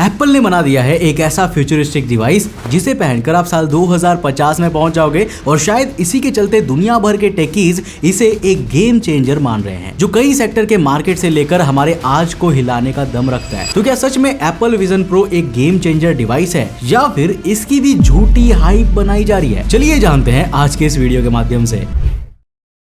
Apple ने बना दिया है एक ऐसा फ्यूचरिस्टिक डिवाइस जिसे पहनकर आप साल 2050 में पहुंच जाओगे और शायद इसी के चलते दुनिया भर के टेकीज इसे एक गेम चेंजर मान रहे हैं जो कई सेक्टर के मार्केट से लेकर हमारे आज को हिलाने का दम रखता है। तो क्या सच में एप्पल विजन प्रो एक गेम चेंजर डिवाइस है या फिर इसकी भी झूठी हाइप बनाई जा रही है? चलिए जानते हैं आज के इस वीडियो के माध्यम से।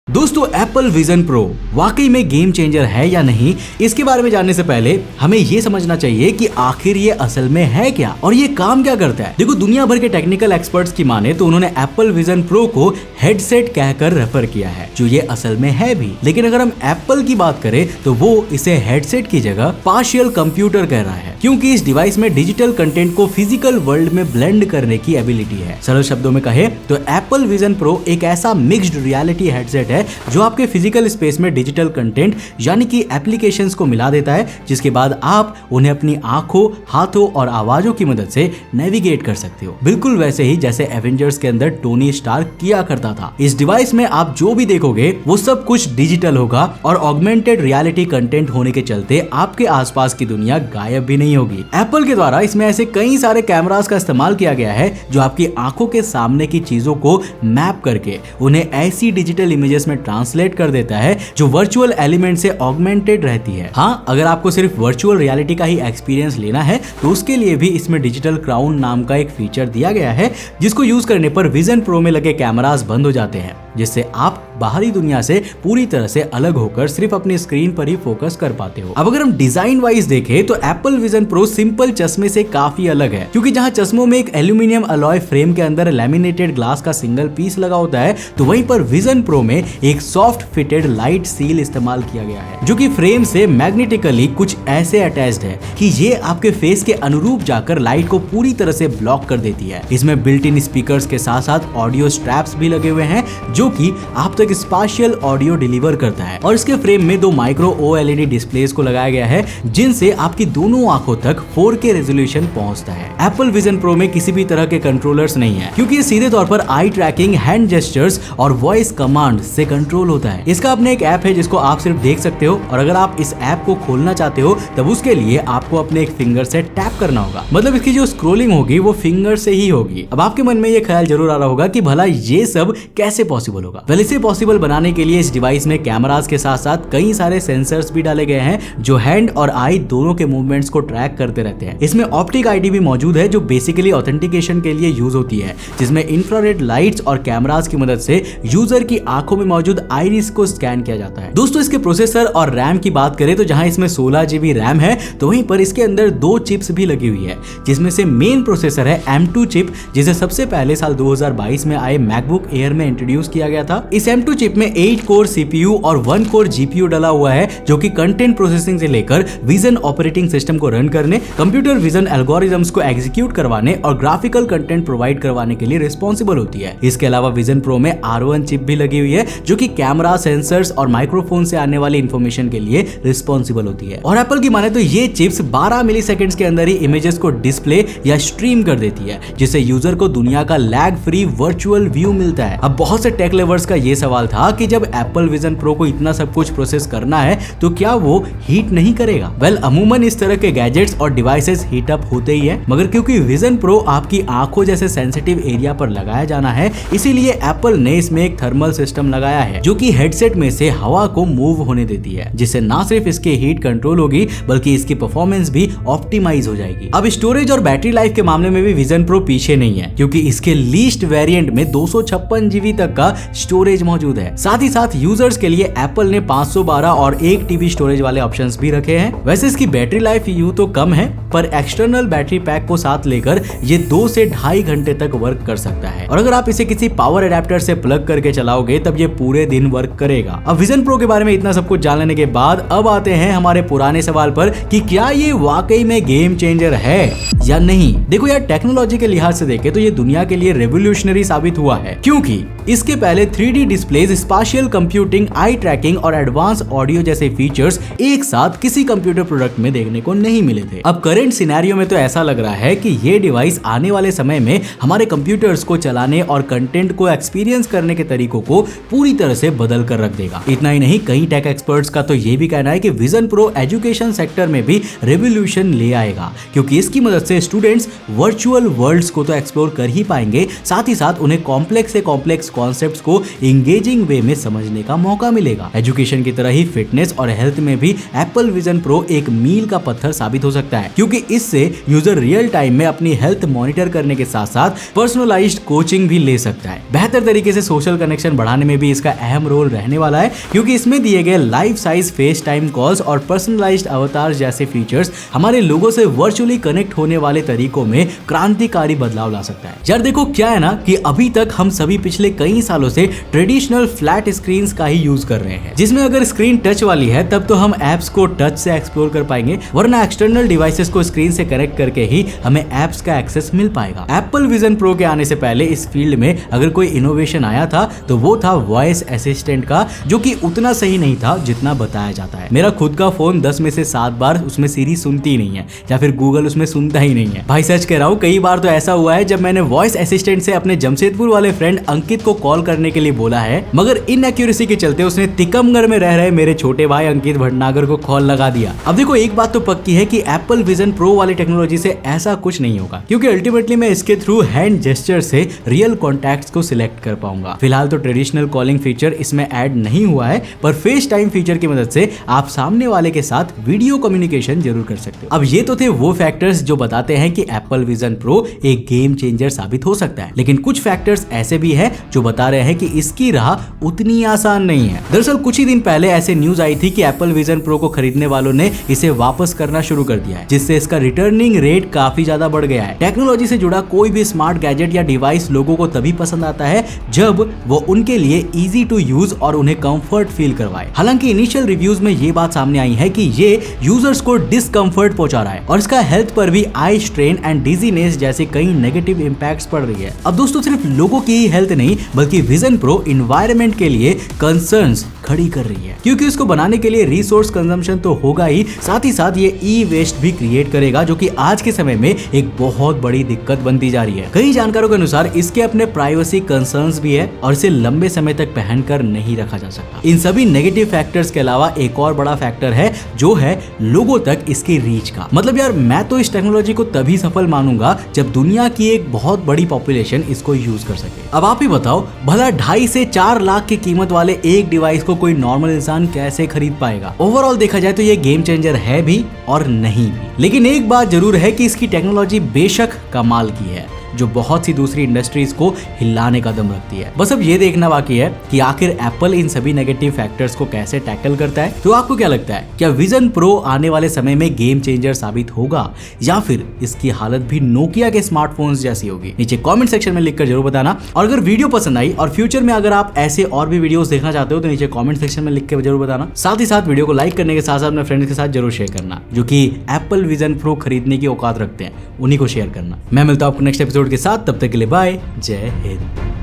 दोस्तों, एप्पल विजन प्रो वाकई में गेम चेंजर है या नहीं, इसके बारे में जानने से पहले हमें यह समझना चाहिए कि आखिर ये असल में है क्या और ये काम क्या करता है। देखो, दुनिया भर के टेक्निकल एक्सपर्ट्स की माने तो उन्होंने एप्पल विजन प्रो को हेडसेट कहकर रेफर किया है, जो ये असल में है भी। लेकिन अगर हम एप्पल की बात करें तो वो इसे हेडसेट की जगह पार्शियल कंप्यूटर कह रहा है, क्योंकि इस डिवाइस में डिजिटल कंटेंट को फिजिकल वर्ल्ड में ब्लेंड करने की एबिलिटी है। सरल शब्दों में कहे तो एप्पल विजन प्रो एक ऐसा मिक्स्ड रियलिटी हेडसेट है जो आपके फिजिकल स्पेस में डिजिटल कंटेंट यानी कि एप्लीकेशंस को मिला देता है, जिसके बाद आप उन्हें अपनी आंखों, हाथों और आवाजों की मदद से नेविगेट कर सकते हो, बिल्कुल वैसे ही जैसे एवेंजर्स के अंदर टोनी स्टार्क किया करता था। इस डिवाइस में आप जो भी देखोगे वो सब कुछ डिजिटल होगा और ऑगमेंटेड रियलिटी कंटेंट होने के चलते आपके आसपास की दुनिया गायब भी नहीं होगी। एप्पल के द्वारा इसमें ऐसे कई सारे कैमरास का इस्तेमाल किया गया है जो आपकी आंखों के सामने की चीजों को मैप करके उन्हें ऐसी डिजिटल इमेजेस में ट्रांसलेट कर देता है जो वर्चुअल एलिमेंट से ऑगमेंटेड रहती है। हाँ, अगर आपको सिर्फ वर्चुअल रियलिटी का ही एक्सपीरियंस लेना है तो उसके लिए भी इसमें डिजिटल क्राउन नाम का एक फीचर दिया गया है, जिसको यूज करने पर विजन प्रो में लगे कैमरास बंद हो जाते हैं, जिससे आप बाहरी दुनिया से पूरी तरह से अलग होकर सिर्फ अपनी स्क्रीन पर ही फोकस कर पाते हो। अब अगर हम डिजाइन वाइज देखें तो एप्पल विजन प्रो सिंपल चश्मे से काफी अलग है, क्योंकि जहां चश्मों में एक एल्यूमिनियम अलॉय फ्रेम के अंदर लैमिनेटेड ग्लास का सिंगल पीस लगा होता है, तो वहीं पर विजन प्रो में एक सॉफ्ट फिटेड लाइट सील इस्तेमाल किया गया है, जो कि फ्रेम से मैग्नेटिकली कुछ ऐसे अटैच्ड है कि ये आपके फेस के अनुरूप जाकर लाइट को पूरी तरह से ब्लॉक कर देती है। इसमें बिल्ट इन स्पीकर्स के साथ साथ ऑडियो स्ट्रैप्स भी लगे हुए हैं जो कि आप तक स्पाशियल ऑडियो डिलीवर करता है, और इसके फ्रेम में दो माइक्रो ओएलईडी डिस्प्लेस को लगाया गया है जिनसे आपकी दोनों आंखों तक 4K रेजोल्यूशन पहुंचता है। एप्पल विजन प्रो में किसी भी तरह के कंट्रोलर्स नहीं है, क्योंकि ये सीधे तौर पर आई ट्रैकिंग, हैंड जेस्चर्स और वॉइस कमांड से कंट्रोल होता है। इसका अपने एक ऐप है जिसको आप सिर्फ देख सकते हो, और अगर आप इस ऐप को खोलना चाहते हो तब उसके लिए आपको अपने एक फिंगर से टैप करना होगा, मतलब इसकी जो स्क्रोलिंग होगी वो फिंगर से ही होगी। अब आपके मन में ये ख्याल जरूर आ रहा होगा कि भला ये सब कैसे पॉसिबल होगा। वेल, इसे पॉसिबल बनाने के लिए इस डिवाइस में कैमरास के साथ साथ कई सारे सेंसर्स भी डाले गए हैं जो हैंड और आई दोनों के मूवमेंट्स को ट्रैक करते रहते हैं। इसमें ऑप्टिक आईडी भी मौजूद है जो बेसिकली ऑथेंटिकेशन के लिए यूज होती है, जिसमें इंफ्रारेड लाइट्स और कैमरास की मदद से यूजर की आंखों में मौजूद आइरिस को स्कैन किया जाता है। दोस्तों, इसके प्रोसेसर और रैम की बात करें तो जहां इसमें 16 GB रैम है तो वहीं पर इसके अंदर 2 चिप्स भी लगी हुई है, जिसमें से मेन प्रोसेसर है M2 चिप, जिसे सबसे पहले साल 2022 में आए मैकबुक एयर में इंट्रोड्यूस किया गया था। इस M2 चिप में 8 कोर CPU और 1 कोर GPU डला हुआ है, जो कि कंटेंट प्रोसेसिंग से लेकर विजन ऑपरेटिंग सिस्टम को रन करने, कंप्यूटर विजन एल्गोरिथम्स को एग्जीक्यूट करवाने और ग्राफिकल कंटेंट प्रोवाइड करवाने के लिए रिस्पॉन्सिबल होती है। इसके अलावा विजन प्रो में R1 चिप भी लगी हुई है जो कि कैमरा, सेंसर्स और माइक्रोफोन से आने वाली इंफॉर्मेशन के लिए रिस्पॉन्सिबल होती है। और एप्पल की माने तो ये चिप्स 12 मिलीसेकंड्स के अंदर ही इमेजेस को डिस्प्ले या स्ट्रीम कर देती है, जिससे यूजर को दुनिया का लैग फ्री वर्चुअल व्यू मिलता है। अब बहुत से टेक लवर्स का ये सवाल था कि जब एप्पल विजन प्रो को इतना सब कुछ प्रोसेस करना है तो क्या वो हीट नहीं करेगा? वेल, अमूमन इस तरह के गैजेट्स और डिवाइसेस हीट अप होते ही है, मगर क्योंकि विजन प्रो आपकी आंखों जैसे सेंसिटिव एरिया पर लगाया जाना है, इसीलिए एप्पल ने इसमें एक थर्मल सिस्टम लगाया है जो कि हेडसेट में से हवा को मूव होने देती है, जिससे ना सिर्फ इसकी हीट कंट्रोल होगी बल्कि इसकी परफॉर्मेंस भी ऑप्टिमाइज हो जाएगी। अब स्टोरेज और बैटरी लाइफ के मामले में भी विजन प्रो पीछे नहीं है, क्योंकि इसके लीस्ट वेरिएंट में 256 GB तक का स्टोरेज मौजूद है। साथ ही साथ यूजर्स के लिए एप्पल ने 512 और 1 TB स्टोरेज वाले ऑप्शंस भी रखे हैं। वैसे इसकी बैटरी लाइफ यूं तो कम है, पर एक्सटर्नल बैटरी पैक को साथ लेकर ये 2 से 2.5 घंटे तक वर्क कर सकता है, और अगर आप इसे किसी पावर एडेप्टर से प्लग करके चलाओगे तब ये पूरे दिन वर्क करेगा। अब विजन प्रो के बारे में इतना सब कुछ जान लेने के बाद अब आते हैं हमारे पुराने सवाल पर कि क्या ये वाकई में गेम चेंजर है या नहीं। देखो यार, टेक्नोलॉजी के लिहाज से देखें तो ये दुनिया के लिए रेवोल्यूशनरी साबित हुआ है, क्योंकि इसके पहले 3D डिस्प्लेज, स्पाशियल कंप्यूटिंग, आई ट्रैकिंग और एडवांस ऑडियो जैसे फीचर्स एक साथ किसी कंप्यूटर प्रोडक्ट में देखने को नहीं मिले थे। अब करंट सिनेरियो में तो ऐसा लग रहा है कि ये डिवाइस आने वाले समय में हमारे कंप्यूटर्स को चलाने और कंटेंट को एक्सपीरियंस करने के तरीकों को पूरी तरह से बदल कर रख देगा। इतना ही नहीं, कई टेक एक्सपर्ट्स का तो ये भी कहना है कि विजन प्रो एजुकेशन सेक्टर में भी रेवोल्यूशन ले आएगा, क्योंकि इसकी मदद से स्टूडेंट्स वर्चुअल वर्ल्ड्स को तो एक्सप्लोर कर ही पाएंगे, साथ ही साथ उन्हें कॉम्प्लेक्स से कॉम्प्लेक्स कॉन्सेप्ट्स को एंगेजिंग वे में समझने का मौका मिलेगा। एजुकेशन की तरह ही फिटनेस और हेल्थ में भी एप्पल विजन प्रो एक मील का पत्थर साबित हो सकता है, क्योंकि इससे यूजर रियल टाइम में अपनी हेल्थ मॉनिटर करने के साथ साथ पर्सनलाइज्ड कोचिंग भी ले सकता है। बेहतर तरीके से सोशल कनेक्शन बढ़ाने में भी इसका अहम रोल रहने वाला है, क्योंकि इसमें दिए गए live size face time calls और पर्सनलाइज्ड अवतार जैसे फीचर्स हमारे लोगों से वर्चुअली कनेक्ट होने वाले तरीकों में क्रांतिकारी बदलाव ला सकता है। यार देखो, क्या है ना कि अभी तक हम सभी पिछले कई सालों से ट्रेडिशनल फ्लैट स्क्रीन का ही यूज कर रहे हैं, जिसमें अगर स्क्रीन टच वाली है तब तो हम एप्स को टच से एक्सप्लोर कर पाएंगे, वरना एक्सटर्नल डिवाइसेस को स्क्रीन से कनेक्ट करके ही हमें एप्स का एक्सेस मिल पाएगा। एप्पल विजन प्रो के आने से पहले इस फील्ड में अगर कोई इनोवेशन आया था तो वो था वॉइस असिस्टेंट का, जो कि उतना सही नहीं था जितना बताया जाता है। मेरा खुद का फोन 10 में से 7 बार उसमें सीरी सुनती ही नहीं है, या फिर गूगल उसमें सुनता ही नहीं है। भाई सच कह रहा हूँ, कई बार तो ऐसा हुआ है जब मैंने वॉइस असिस्टेंट से अपने जमशेदपुर वाले फ्रेंड अंकित को कॉल करने के लिए बोला है, मगर इनएक्यूरेसी के चलते उसने तिकमगढ़ में रह रहे मेरे छोटे भाई अंकित भटनागर को कॉल लगा दिया। अब देखो, एक बात तो पक्की है कि एप्पल विजन प्रो वाली टेक्नोलॉजी से ऐसा कुछ नहीं होगा, क्योंकि अल्टीमेटली मैं इसके थ्रू हैंड जेस्चर से रियल कॉन्टैक्ट्स को सिलेक्ट कर पाऊंगा। फिलहाल तो ट्रेडिशनल कॉलिंग फीचर इसमें ऐड नहीं हुआ है, पर फेस टाइम फीचर की मदद से आप सामने वाले के साथ वीडियो कम्युनिकेशन जरूर कर सकते हो। अब ये तो थे वो फैक्टर्स जो बताते हैं कि एप्पल विजन प्रो एक गेम चेंजर साबित हो सकता है, लेकिन कुछ फैक्टर्स ऐसे भी हैं जो बता रहे हैं कि इसकी राह उतनी आसान नहीं है। दरअसल कुछ ही दिन पहले ऐसे न्यूज आई थी कि एप्पल विजन प्रो को खरीदने वालों ने इसे वापस करना शुरू कर दिया है, जिससे इसका रिटर्निंग रेट काफी ज्यादा बढ़ गया है। टेक्नोलॉजी से जुड़ा कोई भी स्मार्ट गैजेट या डिवाइस लोगों को तभी पसंद आता है जब वो उनके लिए इजी टू यूज और उन्हें कंफर्ट फील करवाए। हालांकि इनिशियल रिव्यूज में ये बात सामने आई है कि ये यूजर्स को डिस्कंफर्ट पहुंचा रहा है और इसका हेल्थ पर भी आई स्ट्रेन एंड डिजीनेस जैसे कई नेगेटिव इंपैक्ट्स पड़ रही है। अब दोस्तों, सिर्फ लोगों की ही हेल्थ नहीं बल्कि विजन प्रो एनवायरनमेंट के लिए कंसर्न्स खड़ी कर रही है, क्योंकि इसको बनाने के लिए रिसोर्स कंजम्पशन तो होगा ही, साथ ही साथ ये ई वेस्ट भी क्रिएट करेगा, जो कि आज के समय में एक बहुत बड़ी दिक्कत बनती जा रही है। कई जानकारों के अनुसार इसके अपने प्राइवेसी कंसर्न्स भी है और इसे लंबे समय तक पहनकर नहीं रखा जा सकता। इन सभी नेगेटिव फैक्टर्स के अलावा एक और बड़ा फैक्टर है, जो है लोगों तक इसकी रीच का। मतलब यार, मैं तो इस टेक्नोलॉजी को तभी सफल मानूंगा जब दुनिया की एक बहुत बड़ी पॉपुलेशन इसको यूज कर सके। अब आप ही बताओ, भला 2.5 से 4 लाख की कीमत वाले एक डिवाइस को कोई नॉर्मल इंसान कैसे खरीद पाएगा? ओवरऑल देखा जाए तो ये गेम चेंजर है भी और नहीं भी, लेकिन एक बात जरूर है कि इसकी टेक्नोलॉजी बेशक कमाल की है, जो बहुत सी दूसरी इंडस्ट्रीज को हिलाने का दम रखती है। बस अब ये देखना बाकी है कि आखिर एप्पल इन सभी नेगेटिव फैक्टर्स को कैसे टैकल करता है। तो आपको क्या लगता है, क्या विजन प्रो आने वाले समय में गेम चेंजर साबित होगा, या फिर इसकी हालत भी नोकिया के स्मार्टफोन्स जैसी होगी? नीचे कमेंट सेक्शन में लिखकर जरूर बताना। और अगर वीडियो पसंद आई और फ्यूचर में अगर आप ऐसे और भी वीडियोस देखना चाहते हो तो नीचे कमेंट सेक्शन में लिख के जरूर बताना। साथ ही साथ वीडियो को लाइक करने के साथ साथ अपने फ्रेंड्स के साथ जरूर शेयर करना, जो कि एप्पल विजन प्रो खरीदने की औकात रखते हैं, उन्हीं को शेयर करना। मैं मिलता हूं आपको नेक्स्ट एपिसोड के साथ, तब तक के लिए बाय, जय हिंद।